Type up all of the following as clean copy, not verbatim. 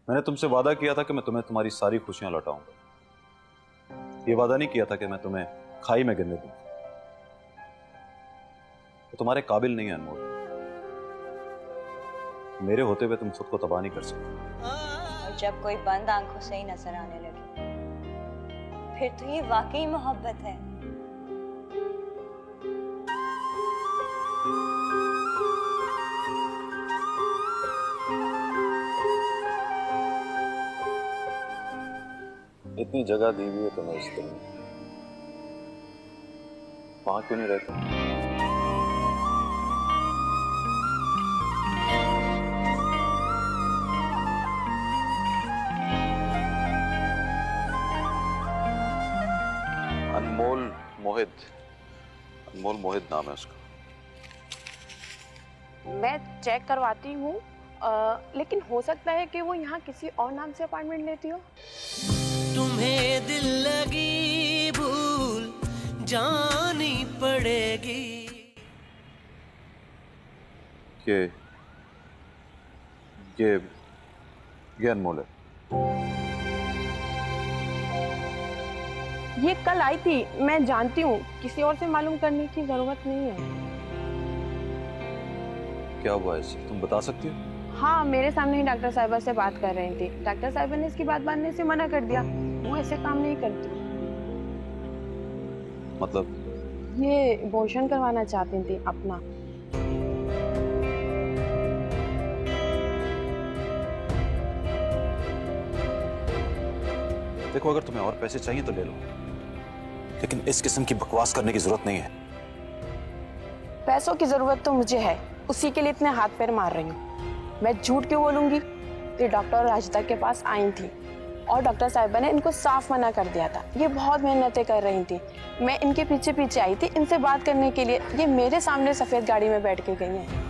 मैंने तुमसे वादा किया था कि मैं तुम्हें तुम्हारी सारी खुशियां लौटाऊंगा। ये वादा नहीं किया था कि मैं तुम्हें खाई में गिरने दूंगा। तो तुम्हारे काबिल नहीं है अनमोल। मेरे होते हुए तुम खुद को तबाह नहीं कर सकते। और जब कोई बंद आंखों से ही नजर आने लगे फिर तो ये वाकई मोहब्बत है। इतनी जगह दी हुई है तुम्हें इस दिल में, वहां क्यों नहीं रहते? अनमोल मोहित नाम है उसका। मैं चेक करवाती हूँ, लेकिन हो सकता है कि वो यहाँ किसी और नाम से अपार्टमेंट लेती हो। तुम्हें दिल लगी भूल जानी पड़ेगी। ये अनमोल है। ये कल आई थी, मैं जानती हूँ, किसी और से मालूम करने की जरूरत नहीं है। क्या हुआ है इसे, तुम बता सकती हो? हाँ, मेरे सामने ही डॉक्टर साहिबा से बात कर रही थी। डॉक्टर साहिबा ने इसकी बात मानने से मना कर दिया। वो ऐसे काम नहीं करती। मतलब? ये अबॉर्शन करवाना चाहती थी अपना। देखो, अगर तुम्हें और पैसे चाहिए तो ले लो, लेकिन इस किस्म की बकवास करने की जरूरत नहीं है। पैसों की जरूरत तो मुझे है, उसी के लिए इतने हाथ पैर मार रही हूँ। मैं झूठ क्यों बोलूंगी? ये डॉक्टर राजिता के पास आई थी और डॉक्टर साहिबा ने इनको साफ मना कर दिया था। ये बहुत मेहनतें कर रही थी। मैं इनके पीछे पीछे आई थी इनसे बात करने के लिए। ये मेरे सामने सफेद गाड़ी में बैठ के गई हैं।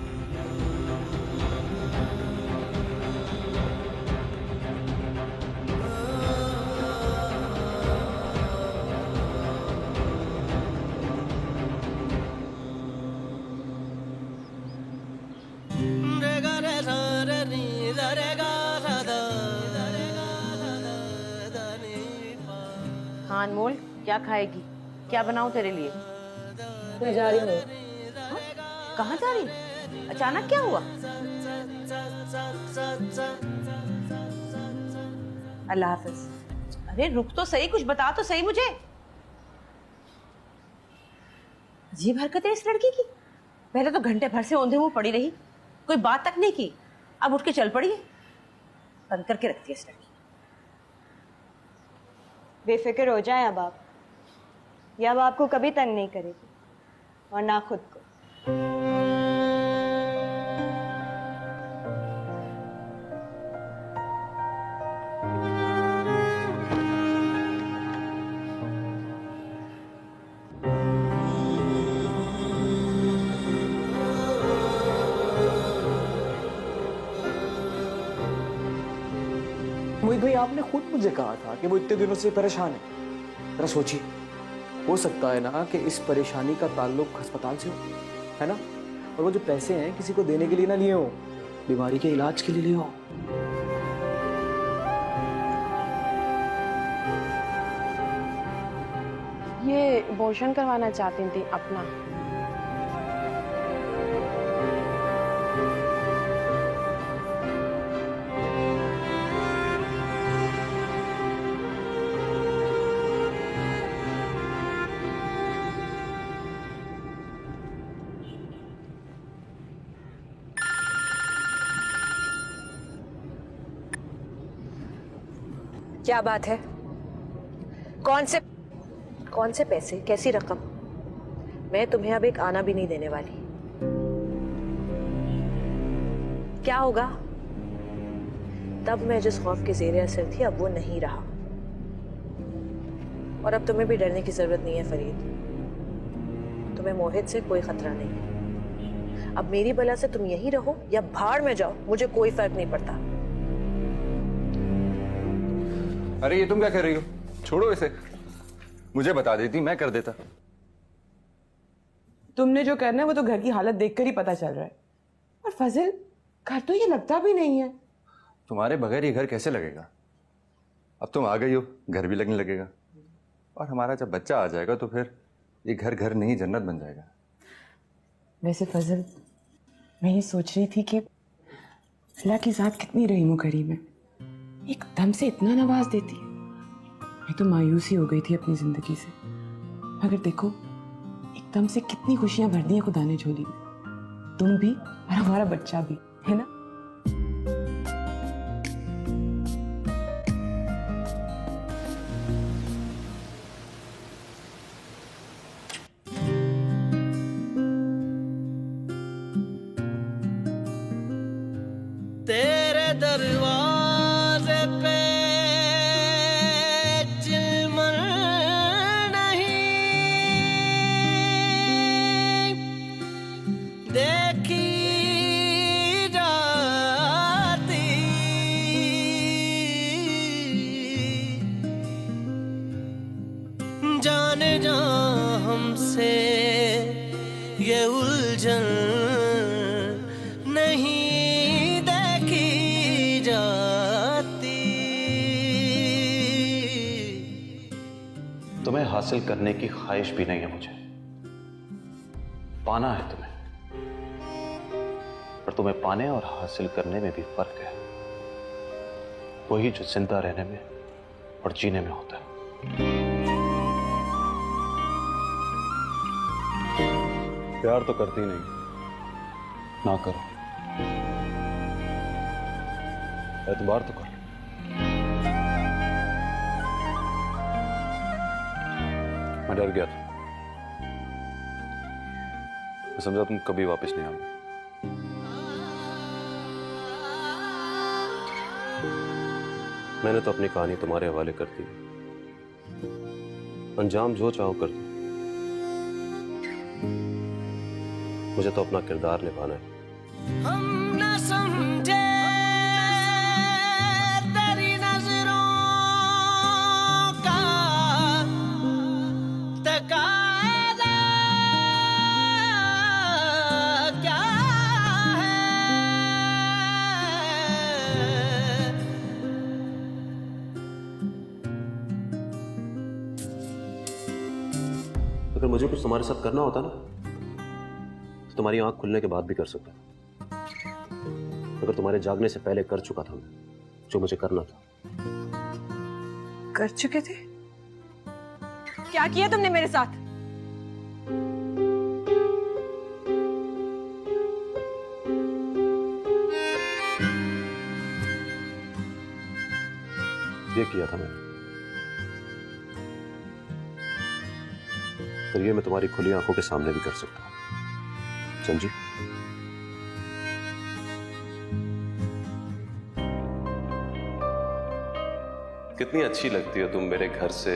हाँ अनमोल, क्या खाएगी? क्या बनाऊं तेरे लिए? मैं जा रही हूँ। कहाँ जा रही? अचानक क्या हुआ? अल्लाह हाफिज। अरे रुक तो सही, कुछ बता तो सही मुझे। अजीब हरकत है इस लड़की की। पहले तो घंटे भर से औंधे मुंह पड़ी रही, कोई बात तक नहीं की, अब उठ के चल पड़ी है। बंद करके रखती है इस लड़की। बेफिक्र हो जाए अब आप, ये अब आपको कभी तंग नहीं करेगी और ना खुद को। मोहित भाई, आपने खुद मुझे कहा था कि वो इतने दिनों से परेशान है। जरा सोचिए, हो सकता है ना कि इस परेशानी का ताल्लुक अस्पताल से हो, है ना? और वो जो पैसे हैं किसी को देने के लिए ना लिए हो, बीमारी के इलाज के लिए लिए हो। ये अबॉर्शन करवाना चाहती थी अपना। क्या बात है? कौन से पैसे, कैसी रकम? मैं तुम्हें अब एक आना भी नहीं देने वाली। क्या होगा? तब मैं जिस खौफ के जेरे असर थी अब वो नहीं रहा। और अब तुम्हें भी डरने की जरूरत नहीं है फरीद। तुम्हें मोहित से कोई खतरा नहीं है। अब मेरी बला से तुम यहीं रहो या भाड़ में जाओ, मुझे कोई फर्क नहीं पड़ता। अरे ये तुम क्या कर रही हो? छोड़ो इसे, मुझे बता देती, मैं कर देता। तुमने जो करना है वो तो घर की हालत देखकर ही पता चल रहा है। और फजिल, घर तो ये लगता भी नहीं है। तुम्हारे बगैर ये घर कैसे लगेगा? अब तुम आ गई हो, घर भी लगने लगेगा, और हमारा जब बच्चा आ जाएगा तो फिर ये घर घर नहीं जन्नत बन जाएगा। वैसे फजल, मैं ये सोच रही थी कि अल्लाह की ज़ात कितनी रहीम करीम है, एकदम से इतना नवाज देती है। मैं तो मायूसी हो गई थी अपनी ज़िंदगी से, मगर देखो एकदम से कितनी खुशियां भर दी हैं खुदा ने झोली में। तुम भी और हमारा बच्चा भी, है ना? तेरे दरवाजे पे चिलमन नहीं देखी जाती, जाने जा हमसे ये उलझन नहीं देखी जाती। तुम्हें हासिल करने की ख्वाहिश भी नहीं है मुझे, पाना है तुम्हें। पर तुम्हें पाने और हासिल करने में भी फर्क है, वही जो जिंदा रहने में और जीने में होता है। प्यार तो करती नहीं, ना करो, एतबार तो करो। मैं डर गया था, मैं समझा तुम कभी वापस नहीं आओगे। मैंने तो अपनी कहानी तुम्हारे हवाले कर दी, अंजाम जो चाहो कर दो, मुझे तो अपना किरदार निभाना है। हम न समझे तेरी नजरों का तकाज़ा क्या है। अगर मुझे कुछ तुम्हारे साथ करना होता ना, तुम्हारी आंख खुलने के बाद भी कर सकता, अगर तुम्हारे जागने से पहले कर चुका था मैं जो मुझे करना था। कर चुके थे? क्या किया तुमने मेरे साथ? ये किया था मैंने, पर ये मैं तुम्हारी खुली आंखों के सामने भी कर सकता हूं, समझी? कितनी अच्छी लगती हो तुम मेरे घर से,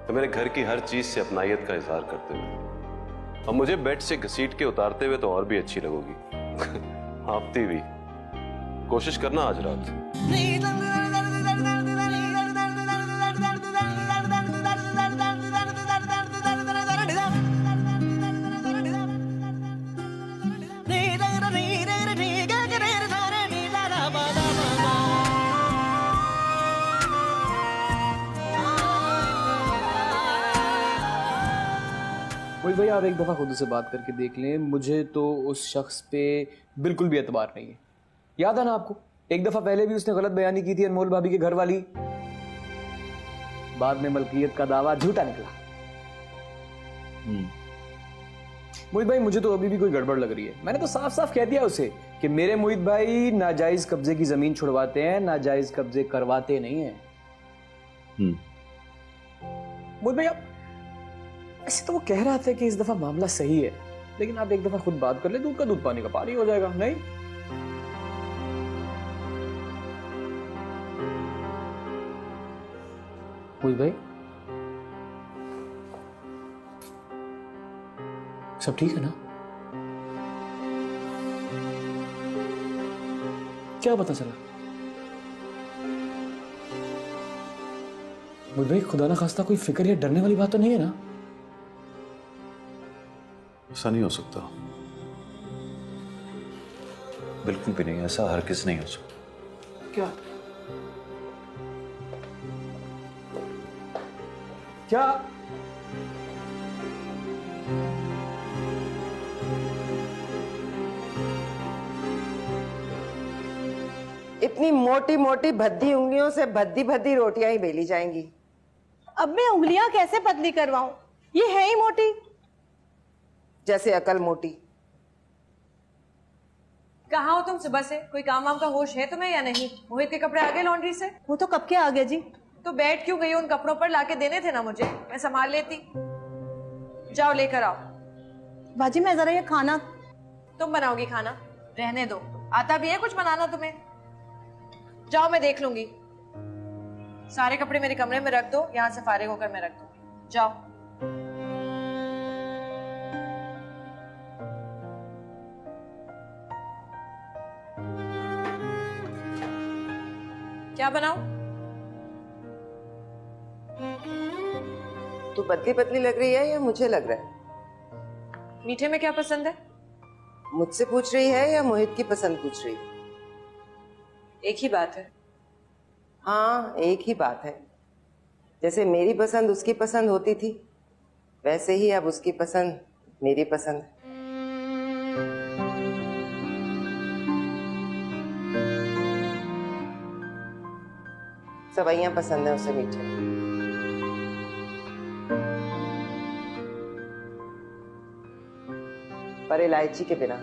तो मेरे घर की हर चीज से अपनाइयत का इजहार करते हुए, और मुझे बेड से घसीट के उतारते हुए तो और भी अच्छी लगोगी। हाँफती भी। कोशिश करना आज रात। मोहित भाई, आप एक दफ़ा खुद से बात करके देख लें, मुझे तो उस शख्स पे बिल्कुल भी एतबार नहीं है। याद है ना आपको, एक दफ़ा पहले भी उसने गलत बयानी की थी अनमोल भाभी के घर वाली, बाद में मलकियत का दावा झूठा निकला। मोहित भाई, मुझे तो अभी भी कोई गड़बड़ लग रही है। मैंने तो साफ साफ कह दिया उसे कि मेरे मोहित भाई नाजायज कब्जे की जमीन छुड़वाते हैं, नाजायज कब्जे करवाते नहीं है। मोहित भाई, आप ऐसे तो वो कह रहा था कि इस दफा मामला सही है, लेकिन आप एक दफा खुद बात कर ले, दूध का दूध पानी का पानी हो जाएगा। नहीं, मोहित भाई, सब ठीक है ना? क्या पता चला? मोहित भाई, खुदा ना खास्ता कोई फिक्र या डरने वाली बात तो नहीं है ना? ऐसा नहीं हो सकता, बिल्कुल भी नहीं, ऐसा हरगिज़ नहीं हो सकता। क्या क्या इतनी मोटी मोटी भद्दी उंगलियों से भद्दी भद्दी रोटियां ही बेली जाएंगी। अब मैं उंगलियां कैसे पतली करवाऊं? ये है ही मोटी। जैसे अकल मोटी। कहाँ हो तुम सुबह से? कोई काम वाम का होश है तुम्हें या नहीं? मोहित के कपड़े आ गए लॉन्ड्री से? वो तो कब के आ गया जी। तो बैठ क्यों गई? उन कपड़ों पर लाके देने थे ना मुझे, मैं संभाल लेती। जाओ लेकर आओ। बाजी मैं जरा ये खाना। तुम बनाओगी खाना? रहने दो, आता भी है कुछ बनाना तुम्हें? जाओ मैं देख लूंगी। सारे कपड़े मेरे कमरे में रख दो, यहाँ से फारिग होकर मैं रख दूंगी। जाओ। क्या बनाऊं? तू पतली पतली लग रही है या मुझे लग रहा है? मीठे में क्या पसंद है? मुझसे पूछ रही है या मोहित की पसंद पूछ रही है? एक ही बात है। हाँ, एक ही बात है। जैसे मेरी पसंद उसकी पसंद होती थी, वैसे ही अब उसकी पसंद मेरी पसंद है। सवैयां पसंद है उसे मीठे। पर इलायची के बिना।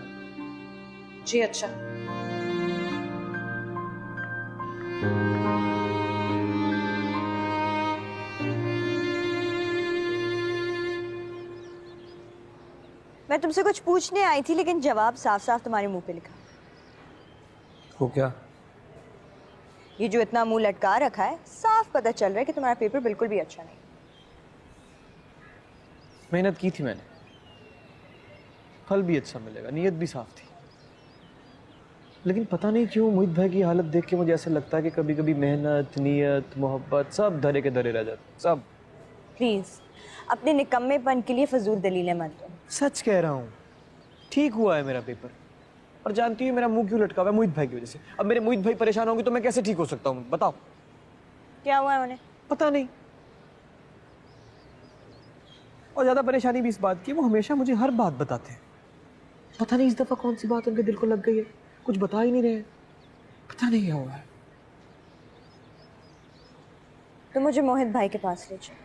जी अच्छा। मैं तुमसे कुछ पूछने आई थी लेकिन जवाब साफ साफ तुम्हारे मुंह पे लिखा। वो क्या? ये जो इतना मुंह लटका रखा है, साफ पता चल रहा है कि तुम्हारा पेपर बिल्कुल भी अच्छा नहीं। मेहनत की थी मैंने, फल भी अच्छा मिलेगा, नीयत भी साफ थी। लेकिन पता नहीं क्यों मोहित भाई की हालत देख के मुझे ऐसा लगता है कि कभी कभी मेहनत, नीयत, मोहब्बत सब धरे के धरे रह जाते सब। प्लीज अपने निकम्मेपन के लिए फजूल दलीलें मत दो। सच कह रहा हूँ, ठीक हुआ है मेरा पेपर। और जानती है मेरा मुंह क्यों लटका हुआ है? मोहित भाई की वजह से। अब मेरे मोहित भाई परेशान होंगे तो मैं कैसे ठीक हो सकता हूँ? बताओ। क्या हुआ है उन्हें? पता नहीं। और ज्यादा परेशानी भी इस बात की, वो हमेशा मुझे हर बात बताते हैं। पता नहीं इस दफा कौन सी बात उनके दिल को लग गई है, कुछ बता ही नहीं रहे। पता नहीं क्या हुआ है। तो मुझे मोहित भाई के पास ले चलो।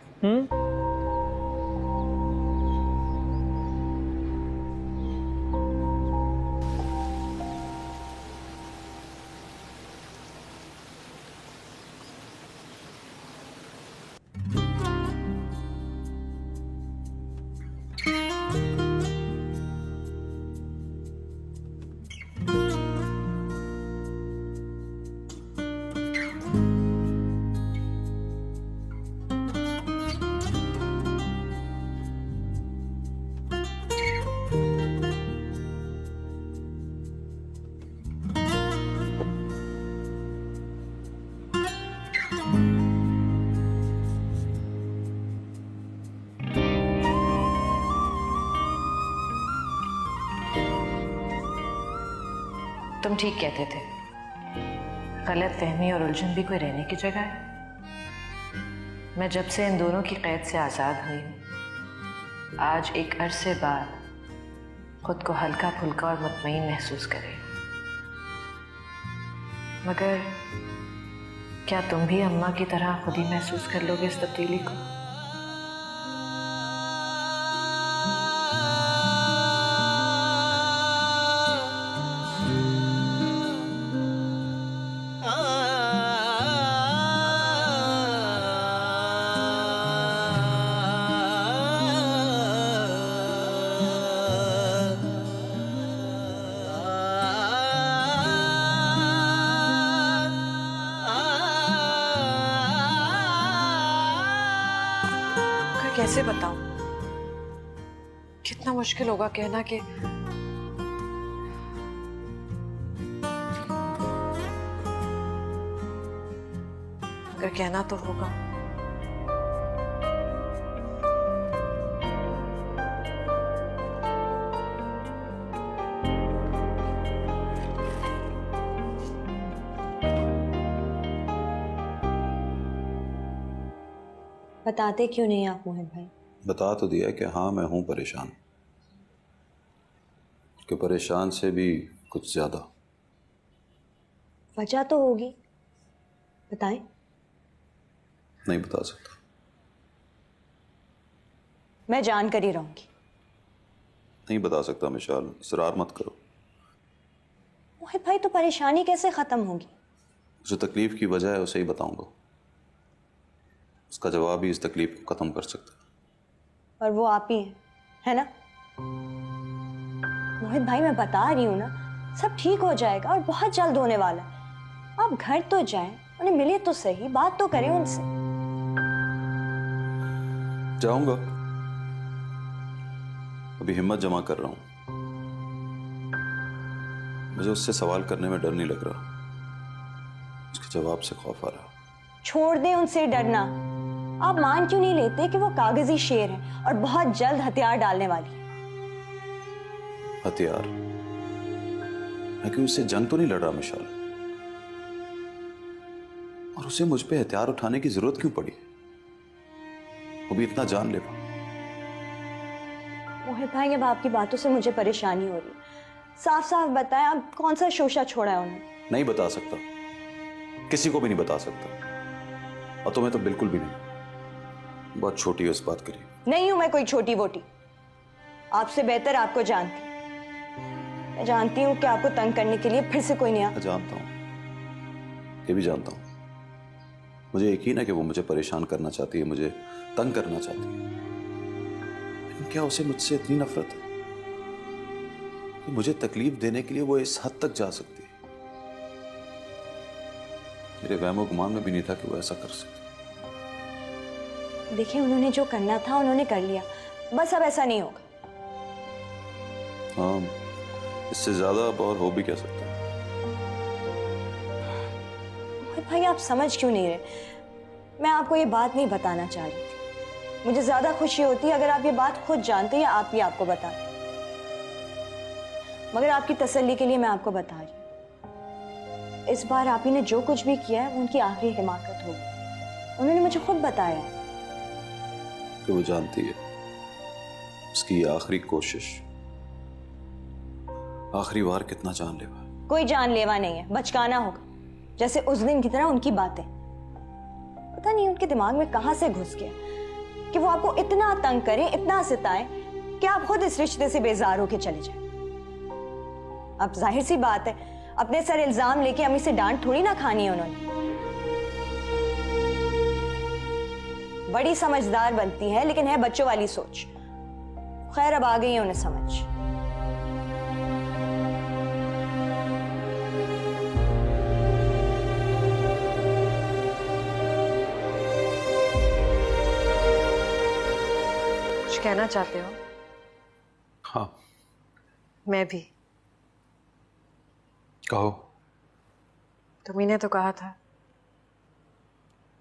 तुम ठीक कहते थे, गलत फहमी और उलझन भी कोई रहने की जगह है। मैं जब से इन दोनों की कैद से आज़ाद हुई हूँ, आज एक अरसे बाद खुद को हल्का फुल्का और मुतमईन महसूस कर रही हूँ। मगर क्या तुम भी अम्मा की तरह खुद ही महसूस कर लोगे इस तब्दीली को? कैसे बताऊं? कितना मुश्किल होगा कहना कि अगर कहना तो होगा। बताते क्यों नहीं आप मोहित भाई? बता तो दिया कि हाँ मैं हूं परेशान, कि परेशान से भी कुछ ज्यादा। वजह तो होगी, बताएं। नहीं बता सकता। मैं जानकर ही रहूंगी। नहीं बता सकता मिशाल, इसरार मत करो। मोहित भाई, तो परेशानी कैसे खत्म होगी? जो तकलीफ की वजह है उसे ही बताऊंगा, उसका जवाब ही इस तकलीफ को खत्म कर सकता है। और वो आप ही हैं, है ना? मोहित भाई, मैं बता रही हूँ ना, सब ठीक हो जाएगा और बहुत जल्द होने वाला है। आप घर तो जाएं, उन्हें मिले तो सही, बात तो करें उनसे। जाऊंगा, अभी हिम्मत जमा कर रहा हूं। मुझे उससे सवाल करने में डर नहीं लग रहा, उसके जवाब से खौफ आ रहा। छोड़ दें उनसे डरना। आप मान क्यों नहीं लेते कि वो कागजी शेर है और बहुत जल्द हथियार डालने वाली है? हथियार? मैं क्यों उससे जंग तो नहीं लड़ रहा मिशाल, और उसे मुझ पे हथियार उठाने की जरूरत क्यों पड़ी? वो भी इतना जानलेवा। मोहित भाई, अब आपकी बातों से मुझे परेशानी हो रही है। साफ साफ बताएं, आप कौन सा शोशा छोड़ा है उन्होंने? नहीं बता सकता, किसी को भी नहीं बता सकता, और तुम्हें तो बिल्कुल भी नहीं। बहुत छोटी हो इस बात के लिए। नहीं हूं मैं कोई छोटी वोटी, आपसे बेहतर आपको जानती। मैं जानती हूँ कि आपको तंग करने के लिए फिर से कोई नहीं आया। जानता हूँ, ये भी जानता हूँ। मुझे यकीन है कि वो मुझे परेशान करना चाहती है, मुझे तंग करना चाहती है। लेकिन क्या उसे मुझसे इतनी नफरत है कि मुझे तकलीफ देने के लिए वो इस हद तक जा सकती है? मेरे वहमो गुमान में भी नहीं था कि वो ऐसा कर सकती। देखिए, उन्होंने जो करना था उन्होंने कर लिया, बस अब ऐसा नहीं होगा। हाँ, इससे ज्यादा अब और हो भी क्या सकता है? भाई, आप समझ क्यों नहीं रहे? मैं आपको ये बात नहीं बताना चाह रही थी। मुझे ज्यादा खुशी होती अगर आप ये बात खुद जानते या आप ही आपको बताते, मगर आपकी तसल्ली के लिए मैं आपको बता रही हूँ। इस बार आप ही ने जो कुछ भी किया है वो उनकी आखिरी हिमाकत होगी। उन्होंने मुझे खुद बताया है कि वो जानती है उसकी आखिरी कोशिश, आखिरी बार कितना जानलेवा है। कोई जानलेवा नहीं है, बचकाना होगा, जैसे उस दिन की तरह उनकी बातें। पता नहीं उनके दिमाग में कहां से घुस गया कि वो आपको इतना तंग करें, इतना सताएं कि आप खुद इस रिश्ते से बेजार होके चले जाएं। अब जाहिर सी बात है, अपने सर इल्जाम लेके अम्मी से डांट थोड़ी ना खानी है उन्होंने। बड़ी समझदार बनती है, लेकिन है बच्चों वाली सोच। खैर, अब आ गई है उन्हें समझ। कुछ कहना चाहते हो? हाँ। मैं भी। कहो। तुम्ही ने तो कहा था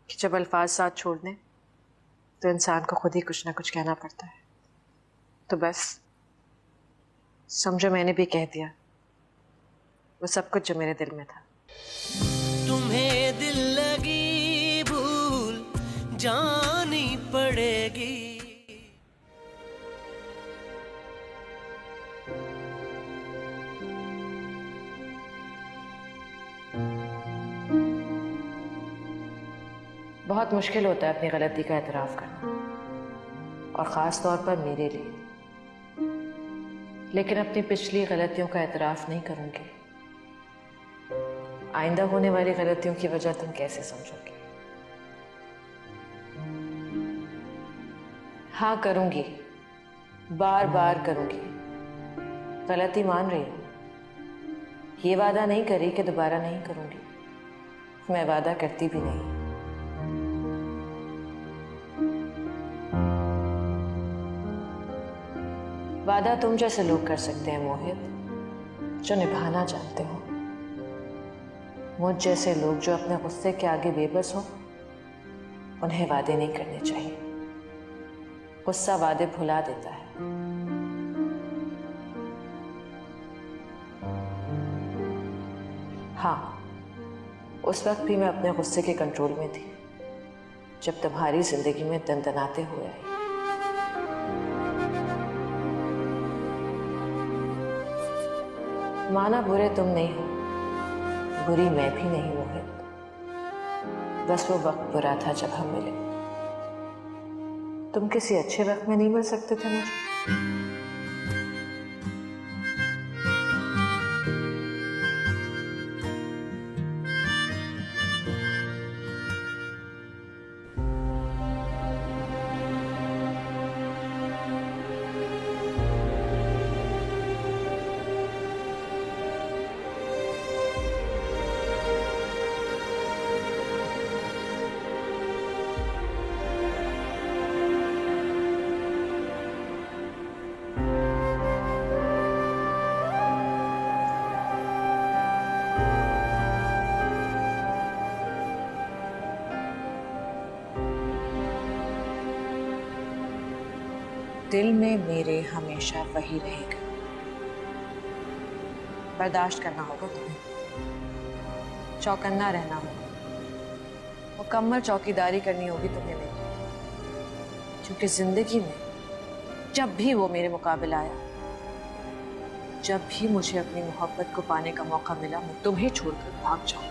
कि जब अल्फाज साथ छोड़ दें तो इंसान को खुद ही कुछ ना कुछ कहना पड़ता है। तो बस समझो, मैंने भी कह दिया वो सब कुछ जो मेरे दिल में था। तुम्हें दिल लगी भूल जानी पड़ेगी। बहुत मुश्किल होता है अपनी गलती का एतराफ़ करना, और ख़ास तौर पर मेरे लिए। लेकिन अपनी पिछली गलतियों का एतराफ़ नहीं करूंगी। आइंदा होने वाली गलतियों की वजह तुम कैसे समझोगे? हाँ करूंगी, बार बार करूंगी। गलती मान रही हूं, ये वादा नहीं करी कि दोबारा नहीं करूंगी। मैं वादा करती भी नहीं। वादा तुम जैसे लोग कर सकते हैं मोहित, जो निभाना जानते हो। मुझ जैसे लोग जो अपने गुस्से के आगे बेबस हो, उन्हें वादे नहीं करने चाहिए। गुस्सा वादे भुला देता है। हाँ, उस वक्त भी मैं अपने गुस्से के कंट्रोल में थी, जब तुम्हारी जिंदगी में दनदनाते हुए आई। माना बुरे तुम नहीं हो, बुरी मैं भी नहीं मोहित। बस वो वक्त बुरा था जब हम मिले। तुम किसी अच्छे वक्त में नहीं मिल सकते थे मुझे? दिल में मेरे हमेशा वही रहेगा। बर्दाश्त करना होगा तुम्हें, चौकन्ना रहना होगा, मुकम्मल चौकीदारी करनी होगी तुम्हें मेरी। क्योंकि जिंदगी में जब भी वो मेरे मुकाबले आया, जब भी मुझे अपनी मोहब्बत को पाने का मौका मिला, मैं तुम्हें छोड़कर भाग जाऊंगी।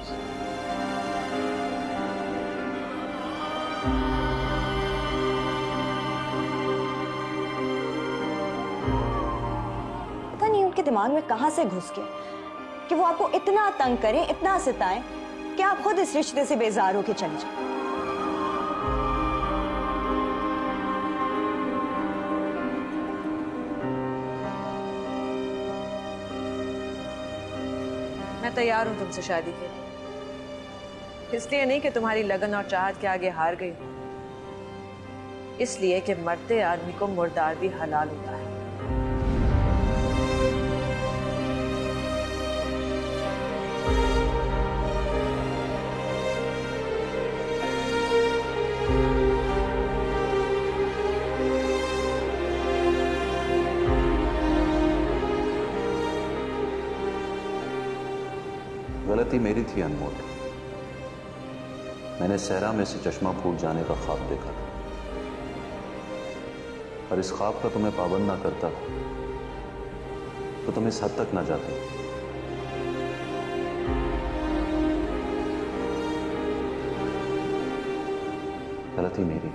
उनके दिमाग में कहां से घुस गया कि वो आपको इतना तंग करें, इतना सताएं कि आप खुद इस रिश्ते से बेजार होकर चले जाएं। मैं तैयार हूं तुमसे शादी के लिए। इसलिए नहीं कि तुम्हारी लगन और चाहत के आगे हार गई, इसलिए कि मरते आदमी को मुर्दार भी हलाल होता है। गलती मेरी थी अनमोल। मैंने सहरा में से चश्मा फूट जाने का ख्वाब देखा था, और इस ख्वाब का तुम्हें पाबंद ना करता तो तुम इस हद तक ना जाते। गलती मेरी।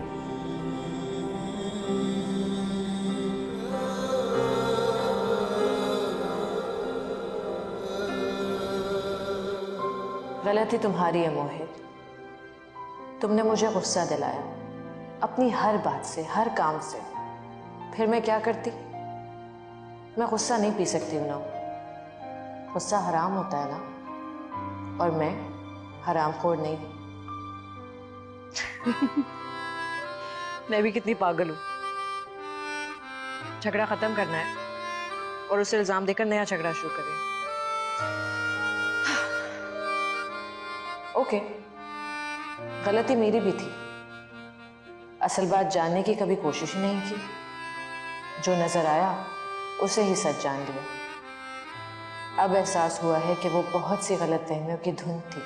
गलती तुम्हारी है मोहित। तुमने मुझे गुस्सा दिलाया अपनी हर बात से, हर काम से। फिर मैं क्या करती? मैं गुस्सा नहीं पी सकती हूं ना। गुस्सा हराम होता है ना, और मैं हरामखोर नहीं हूं। मैं भी कितनी पागल हूं। झगड़ा खत्म करना है और उसे इल्जाम देकर नया झगड़ा शुरू करें। ओके, गलती मेरी भी थी। असल बात जानने की कभी कोशिश ही नहीं की। जो नजर आया उसे ही सच जान लिया। अब एहसास हुआ है कि वो बहुत सी गलतफहमियों की धुन थी,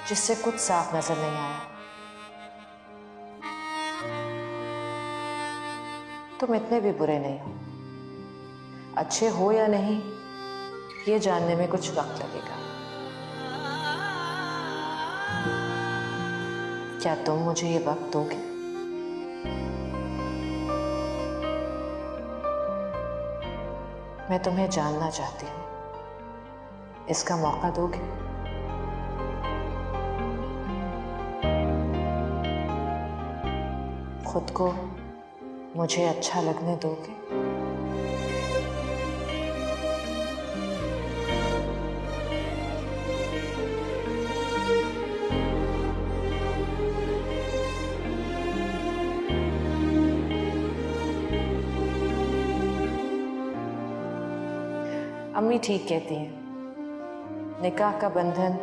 जिससे कुछ साफ नजर नहीं आया। तुम इतने भी बुरे नहीं हो। अच्छे हो या नहीं, ये जानने में कुछ वक्त लगेगा। क्या तुम मुझे ये वक्त दोगे? मैं तुम्हें जानना चाहती हूं। इसका मौका दोगे? खुद को मुझे अच्छा लगने दोगे? अम्मी ठीक कहती हैं, निकाह का बंधन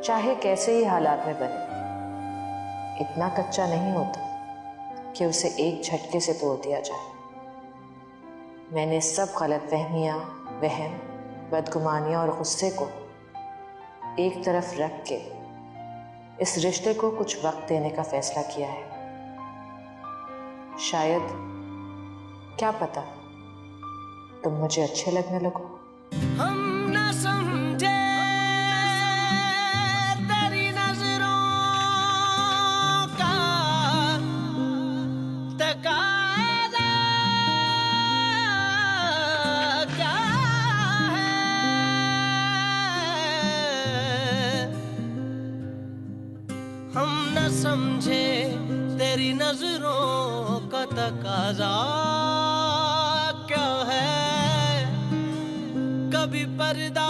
चाहे कैसे ही हालात में बने, इतना कच्चा नहीं होता कि उसे एक झटके से तोड़ दिया जाए। मैंने सब गलतफहमियां, वहम, बदगुमानियां और गुस्से को एक तरफ रख के इस रिश्ते को कुछ वक्त देने का फैसला किया है। शायद, क्या पता, तुम मुझे अच्छे लगने लगो। हम न समझे तेरी नजरों का तकाज़ा क्या है, हम न समझे तेरी नजरों का तकाज़ा क्या है, कभी पर्दा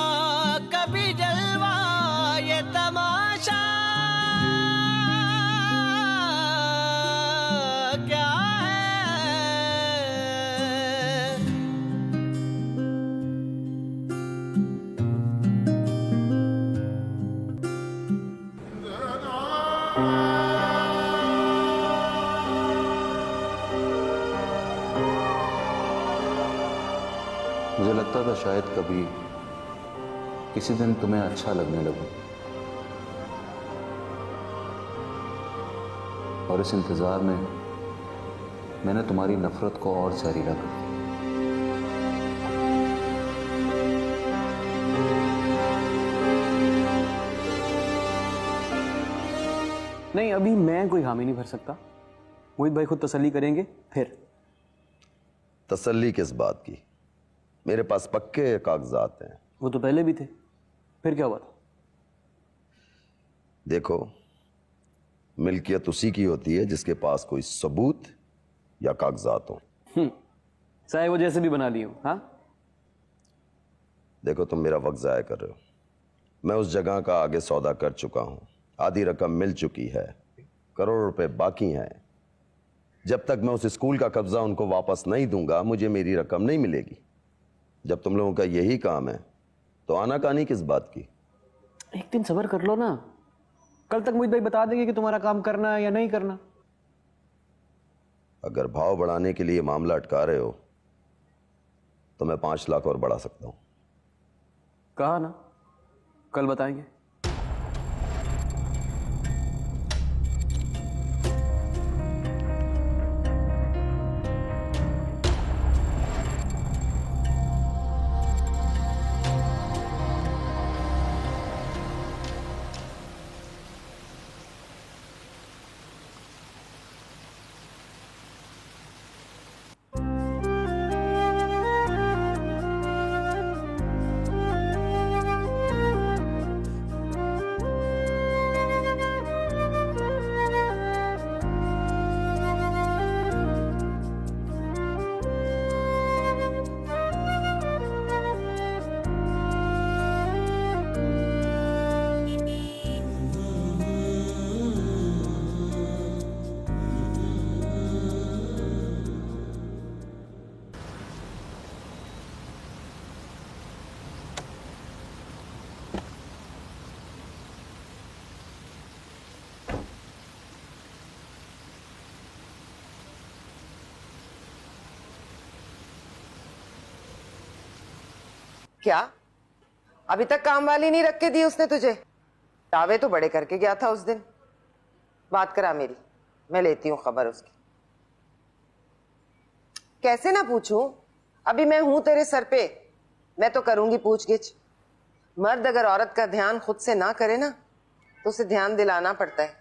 कभी जलवा ये तमाशा क्या है। मुझे लगता था शायद कभी किसी दिन तुम्हें अच्छा लगने लगूं, और इस इंतजार में मैंने तुम्हारी नफरत को और जहरीला कर दिया। नहीं, अभी मैं कोई हामी नहीं भर सकता। मोहित भाई खुद तसल्ली करेंगे फिर। तसल्ली किस बात की? मेरे पास पक्के कागजात हैं। वो तो पहले भी थे, फिर क्या हुआ था? देखो, मिल्कियत उसी की होती है जिसके पास कोई सबूत या कागजात हो। चाहे वो जैसे भी बना ली हो। हाँ, देखो, तुम मेरा वक्त जाया कर रहे हो। मैं उस जगह का आगे सौदा कर चुका हूं, आधी रकम मिल चुकी है, करोड़ रुपए बाकी हैं। जब तक मैं उस स्कूल का कब्जा उनको वापस नहीं दूंगा, मुझे मेरी रकम नहीं मिलेगी। जब तुम लोगों का यही काम है तो आनाकानी किस बात की? एक दिन सब्र कर लो ना, कल तक मोहित भाई बता देंगे कि तुम्हारा काम करना है या नहीं करना। अगर भाव बढ़ाने के लिए मामला अटका रहे हो तो मैं 5 लाख और बढ़ा सकता हूं। कहा ना, कल बताएंगे। क्या अभी तक काम वाली नहीं रख के दी उसने तुझे? दावे तो बड़े करके गया था उस दिन। बात करा मेरी, मैं लेती हूँ खबर उसकी। कैसे ना पूछूं, अभी मैं हूं तेरे सर पे, मैं तो करूंगी पूछगिछ। मर्द अगर औरत का ध्यान खुद से ना करे ना तो उसे ध्यान दिलाना पड़ता है।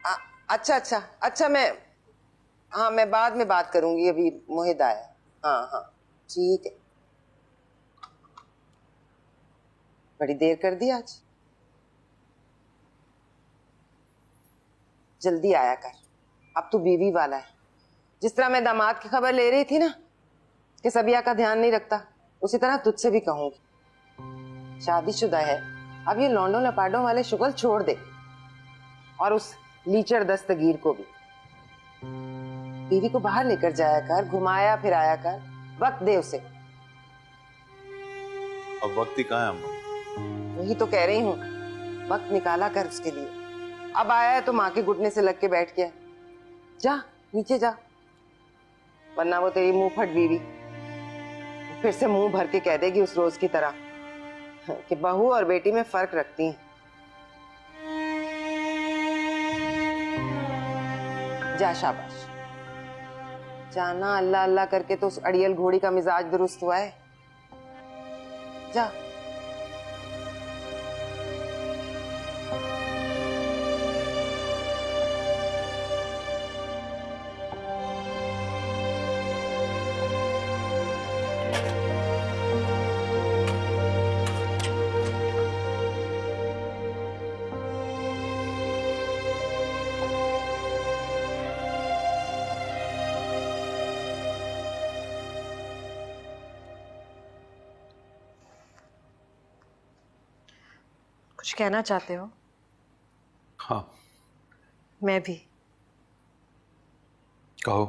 अच्छा मैं बाद में बात करूंगी, अभी मोहित आया। हाँ ठीक है। बड़ी देर कर दी आज। जल्दी आया कर, अब तू बीवी वाला है। जिस तरह मैं दामाद की खबर ले रही थी ना कि सबिया का ध्यान नहीं रखता, उसी तरह तुझसे भी कहूंगी। शादीशुदा है, अब ये लौंडों लपाडों वाले शुगल छोड़ दे, और उस लीचर दस्तगीर को भी। बीवी को बाहर लेकर जाया कर, घुमाया फिराया कर, वक्त दे उसे। अब वक्त ही कहाँ है अम्मा? वही तो कह रही हूँ, वक्त निकाला कर उसके लिए। अब आया है तो माँ के घुटने से लग के बैठ गया। जा नीचे जा, वरना वो तेरी मुंह फट बीवी फिर से मुंह भर के कह देगी उस रोज की तरह कि बहू और बेटी में फर्क रखती हैं। जा शाबाश। जाना अल्लाह अल्लाह करके तो उस अड़ियल घोड़ी का मिजाज दुरुस्त हुआ है। जा। कुछ कहना चाहते हो? हाँ। मैं भी। कहो।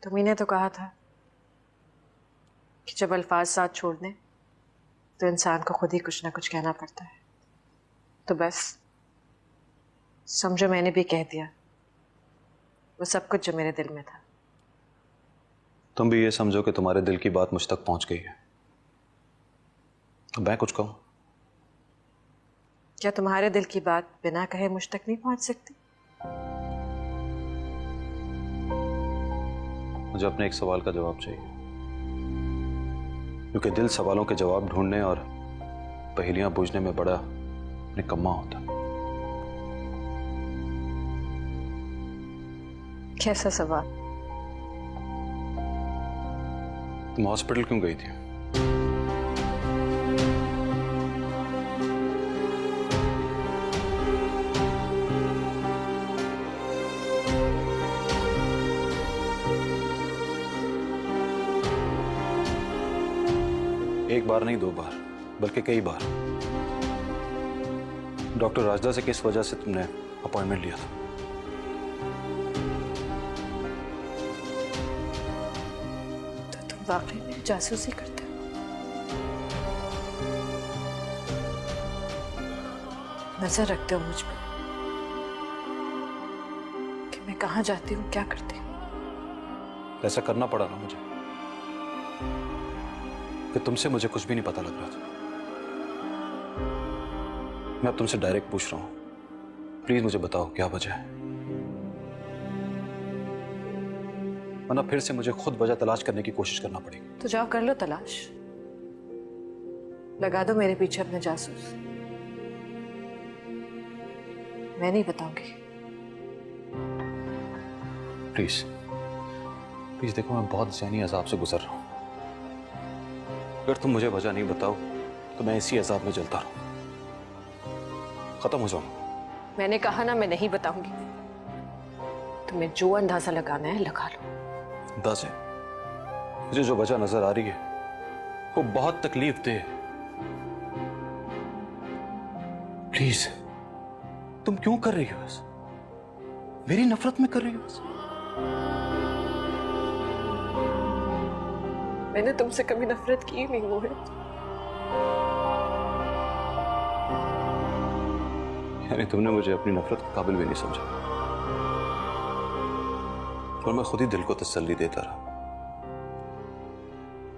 तुम्ही ने तो कहा था कि जब अल्फाज साथ छोड़ दें तो इंसान को खुद ही कुछ ना कुछ कहना पड़ता है। तो बस समझो मैंने भी कह दिया वो सब कुछ जो मेरे दिल में था। तुम भी ये समझो कि तुम्हारे दिल की बात मुझ तक पहुंच गई है। तो मैं कुछ कहूं? क्या तुम्हारे दिल की बात बिना कहे मुझ तक नहीं पहुंच सकती? मुझे अपने एक सवाल का जवाब चाहिए, क्योंकि दिल सवालों के जवाब ढूंढने और पहेलियां बूझने में बड़ा निकम्मा होता है। कैसा सवाल? तुम हॉस्पिटल क्यों गई थी? एक बार नहीं, 2 बार, बल्कि कई बार। डॉक्टर राजदा से किस वजह से तुमने अपॉइंटमेंट लिया था? तो तुम वाकई में जासूसी करते हो? नजर रखते हो मुझ पर कि मैं कहाँ जाती हूँ, क्या करती हूँ? ऐसा करना पड़ा ना मुझे, कि तुमसे मुझे कुछ भी नहीं पता लग रहा था। मैं अब तुमसे डायरेक्ट पूछ रहा हूं, प्लीज मुझे बताओ क्या वजह है, वरना फिर से मुझे खुद वजह तलाश करने की कोशिश करना पड़ेगी। तो जाओ कर लो तलाश, लगा दो मेरे पीछे अपने जासूस। मैं नहीं बताऊंगी। प्लीज प्लीज देखो, मैं बहुत ज़हनी अजाब से गुजर रहा हूं। अगर तुम मुझे वजह नहीं बताओ तो मैं इसी अजाब में जलता रहूं, खत्म हो जाऊंगा। मैंने कहा ना मैं नहीं बताऊंगी। तुम्हें जो अंदाजा लगाना है लगा लो। अंदाजे? मुझे जो वजह नजर आ रही है वो बहुत तकलीफ दे। प्लीज, तुम क्यों कर रही हो ऐसा? मेरी नफरत में कर रही हो ऐसा? मैंने तुमसे कभी नफरत की नहीं मोहित। यानी तुमने मुझे अपनी नफरत के काबिल भी नहीं समझा, और मैं खुद ही दिल को तसल्ली देता रहा।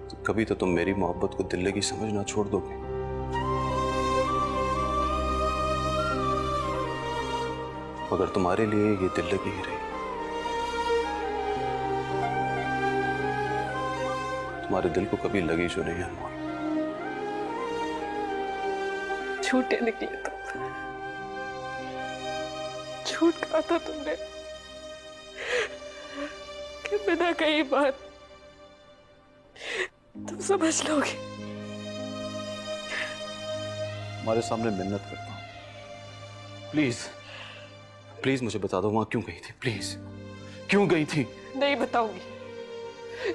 तो कभी तो तुम मेरी मोहब्बत को दिल लगी समझना छोड़ दोगे। मगर तुम्हारे लिए ये दिल लगी ही रही। तुम्हारे दिल को कभी लगी जो नहीं अनमोल। झूठे निकले तुम। झूठ कहा था तुमने कि बिना कही बात तुम समझ लोगे। तुम्हारे सामने मिन्नत करता हूं, प्लीज प्लीज मुझे बता दो वहां क्यों गई थी? प्लीज, क्यों गई थी? नहीं बताऊंगी,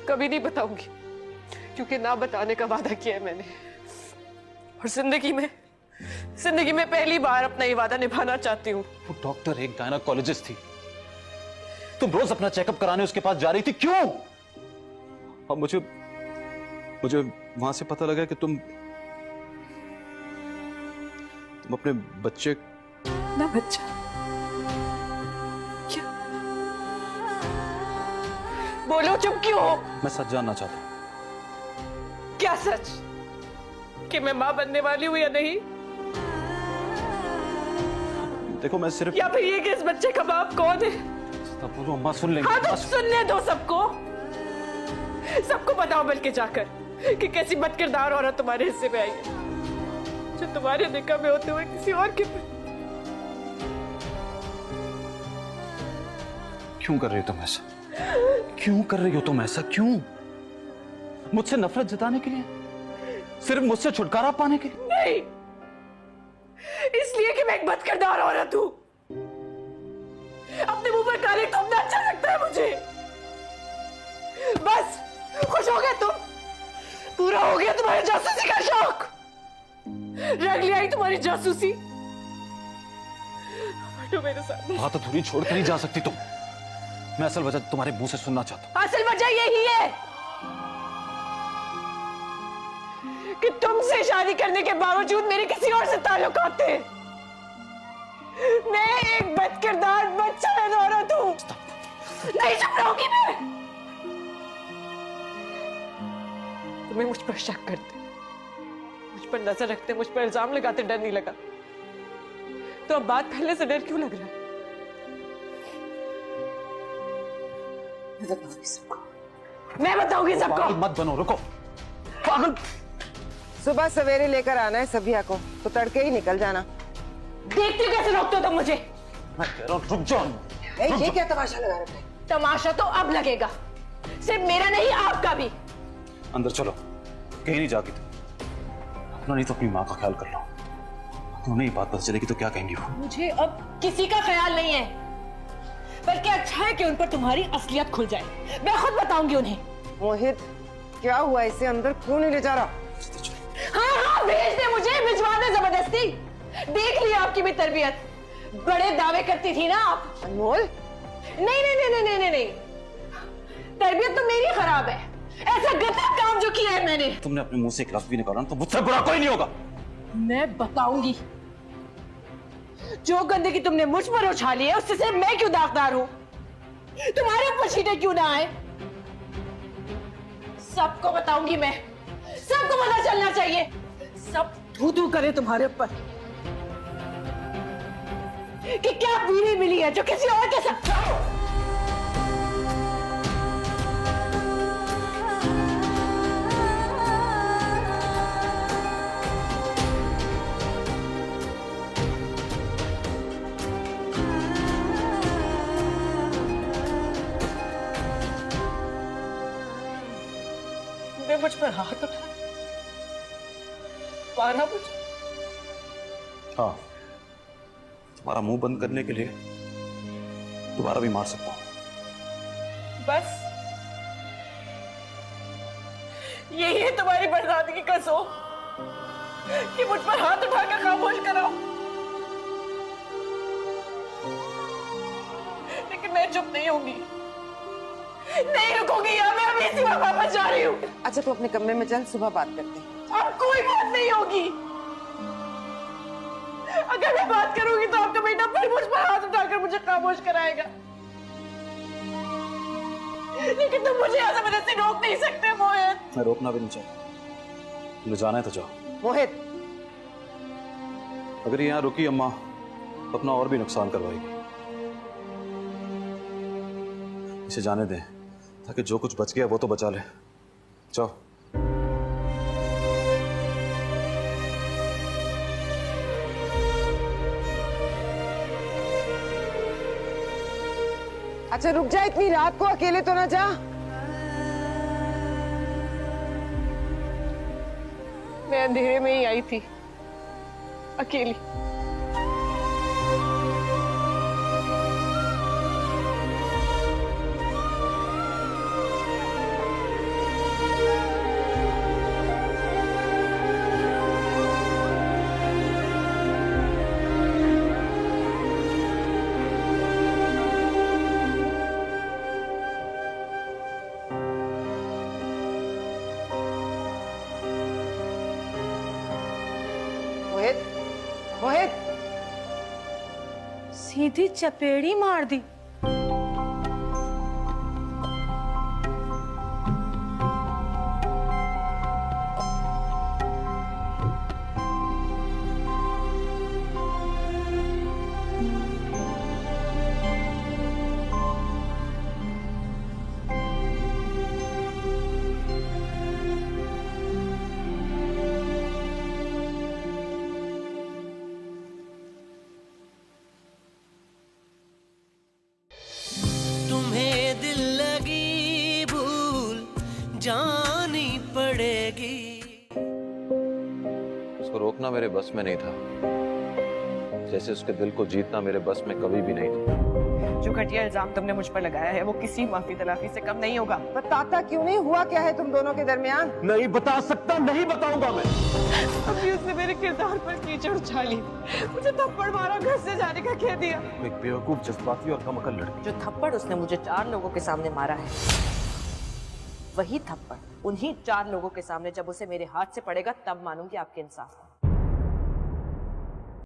कभी नहीं बताऊंगी, क्योंकि ना बताने का वादा किया है मैंने। और जिंदगी में पहली बार अपना ये वादा निभाना चाहती हूँ। वो डॉक्टर एक गायनेकोलॉजिस्ट थी, तुम रोज अपना चेकअप कराने उसके पास जा रही थी, क्यों? और मुझे वहां से पता लगा कि तुम अपने बच्चे ना बच्चा क्या? बोलो चुप क्यों हो? मैं सच जानना चाहता हूं। क्या सच? कि मैं मां बनने वाली हूं या नहीं? देखो मैं सिर्फ, या फिर ये कि इस बच्चे का बाप कौन है? बोलो अम्मा, सुन लेंगे। हाँ तो सुनने दो सबको, सबको बताओ बल्कि जाकर कि कैसी बदकिरदार औरत तुम्हारे हिस्से में आई है, जो तुम्हारे निकाह में होते हुए किसी और के। क्यों कर रही हो तुम ऐसा? क्यों कर रही हो तुम ऐसा? क्यों? मुझसे नफरत जताने के लिए? सिर्फ मुझसे छुटकारा पाने के लिए? नहीं, इसलिए कि मैं एक बदकिरदार औरत हूं। अपने मुंह पर काले थूकना अच्छा लगता है मुझे। बस खुश हो गए तुम? पूरा हो गया तुम्हारी जासूसी का शौक? रख लिया ही तुम्हारी जासूसी? हटो मेरे साथ। बात अधूरी छोड़ कर नहीं जा सकती तुम। मैं असल वजह तुम्हारे मुंह से सुनना चाहता हूं। असल वजह यही है कि तुमसे शादी करने के बावजूद मेरे किसी और से ताल्लुकात थे। मैं एक बदकिरदार बदचलन औरत हूं। नहीं चुप रहोगी मैं? तुम्हें मुझ पर शक करते, मुझ पर नजर रखते, मुझ पर इल्जाम लगाते डर नहीं लगा, तो अब बात पहले से डर क्यों लग रहा है? मैं बताऊंगी सबको। पागल मत बनो, रुको। पागल। सुबह सवेरे लेकर आना है सभिया को, तो तड़के ही निकल जाना। देखती हो कैसे रोकते हो तुम मुझे? मैं कह रहा हूं रुक जाओ। ये क्या तमाशा लगा रखा है? तमाशा तो अब लगेगा, सिर्फ मेरा नहीं आपका भी। अंदर चलो, कहीं नहीं जाती तुम। अपना नहीं तो अपनी माँ का ख्याल कर लो। उन्हें ये बात पता चलेगी तो क्या कहेंगी वो? मुझे अब किसी का ख्याल नहीं है, बल्कि अच्छा है कि उन पर तुम्हारी असलियत खुल जाए। मैं खुद बताऊंगी उन्हें। मोहित, क्या हुआ? इसे अंदर क्यों नहीं ले जा रहा? हाँ हाँ, भेज दे मुझे, भिजवा दे जबरदस्ती। देख लिया आपकी भी तरबियत, बड़े दावे करती थी ना आप। अनमोल, नहीं नहीं नहीं नहीं नहीं नहीं, तरबियत तो मेरी खराब है। ऐसा गलत काम जो किया है मैंने। तुमने अपने मुंह से एक लफ्ज भी निकाला तो मुझसे बुरा कोई नहीं होगा। मैं बताऊंगी, जो गंदगी तुमने मुझ पर उछाली है उससे सिर्फ मैं क्यों दागदार हूं? तुम्हारे ऊपर छींटे क्यों ना आए? सबको बताऊंगी मैं, सबको पता चलना चाहिए। सब थू थू करे तुम्हारे ऊपर कि क्या बीवी मिली है जो किसी और के साथ। मुझ पर हाथ उठा, मारा मुझे। हाँ, तुम्हारा मुंह बंद करने के लिए दोबारा भी मार सकता हूं। बस यही है तुम्हारी बर्दाश्त का सो कि मुझ पर हाथ उठाकर खामोश कराओ। लेकिन मैं चुप नहीं होंगी, नहीं रुकूंगी। यहाँ मैं अभी इसी वक्त वापस जा रही हूँ। अच्छा तो अपने कमरे में चल, सुबह बात करते हैं। अब कोई बात नहीं होगी। अगर मैं बात करूंगी तो आपका बेटा फिर मुझ पर हाथ उठाकर मुझे खामोश कराएगा। लेकिन तुम मुझे यहाँ जबरदस्ती रोक नहीं सकते मोहित। मैं रोकना भी नहीं चाहता। तुम्हें जाना है तो जाओ। मोहित, अगर यहाँ रुकी अम्मा तो अपना और भी नुकसान करवाएगी। इसे जाने दें ताकि जो कुछ बच गया वो तो बचा ले। जाओ। अच्छा रुक जा, इतनी रात को अकेले तो ना जा। मैं अंधेरे में ही आई थी, अकेली। मोहित, मोहित, सीधी चपेड़ी मार दी। को रोकना मेरे बस में नहीं था, जैसे उसके दिल को जीतना मेरे बस में कभी भी नहीं था। जो घटिया इल्जाम तुमने मुझ पर लगाया है वो किसी माफी तलाफी से कम नहीं होगा। बताता क्यों नहीं? हुआ क्या है तुम दोनों के दरमियान? नहीं बता सकता, नहीं बताऊंगा मैं। अभी उसने मेरे किरदार पर कीचड़ उछाली, मुझे थप्पड़ मारा, घर से जाने का कह दिया। एक बेवकूफ, जज्बाती और कम अकल लड़की। जो थप्पड़ उसने मुझे 4 लोगों के सामने मारा है, वही थप्पड़ उन्हीं 4 लोगों के सामने जब उसे मेरे हाथ से पड़ेगा तब मानूंगी आपके इंसाफ।